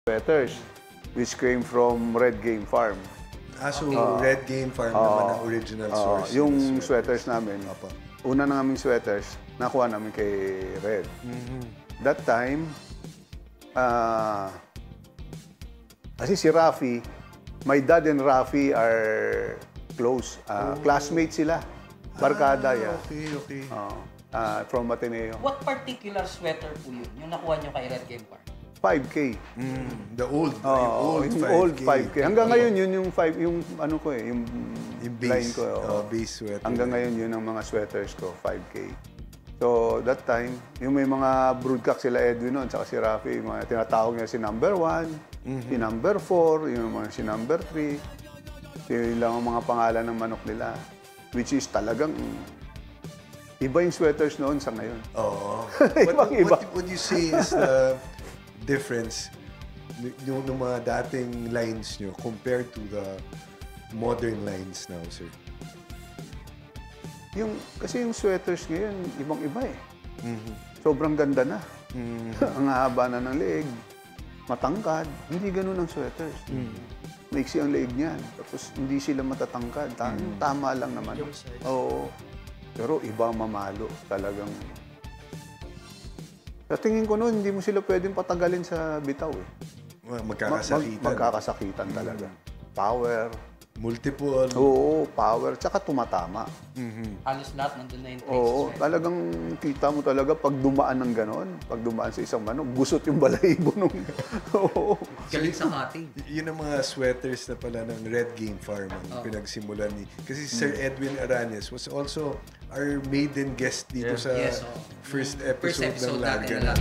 sweaters, which came from Red Game Farm. So Red Game Farm naman ang original source. Yung sweaters namin, una na naming sweaters, nakuha namin kay Red. That time, kasi si Rafi, my dad and Rafi are close. Classmates sila. Barkada, Okay. From Ateneo. What particular sweater po yun? Yung nakuha nyo kay Red Game Farm? 5K. The old, yung old 5K. Hanggang ngayon, yun yung 5, yung ano ko eh, yung base, line ko. base sweater. Hanggang ngayon, yun ang mga sweaters ko, 5K. So, that time, yung may mga broodcock sila Edwin noon, tsaka si Rafi, yung mga tinatawag niya si number 1, si number 4, yung mga si number 3. Yun lang ang mga pangalan ng manok nila. Which is talagang iba yung sweaters noon sa ngayon. What would you say is the difference yung mga dating lines nyo compared to the modern lines now, sir? Kasi yung sweaters ngayon, ibang-iba eh. Sobrang ganda na. Ang haba na ng leeg, matangkad. Hindi ganun ang sweaters. Maiksi ang leeg niyan. Tapos hindi sila matatangkad. Tama lang naman. Oo. Pero iba mamalo. Talagang... Sa tingin ko noon, hindi mo sila pwedeng patagalin sa bitaw eh. Magkakasakitan. Magkakasakitan talaga. Power. Multiple. Oo, power. Tsaka tumatama. Halos lahat nandun na yung traces. Oo, talagang kita mo talaga pag dumaan ng ganon, pag dumaan sa isang manok, gusot yung balahibo nung... Oo. Galing sa cutting. Yun ang mga sweaters na pala ng Red Game Farm ang pinagsimulan ni... Kasi Sir Edwin Aranes was also our maiden guest dito sa first episode ng Larga.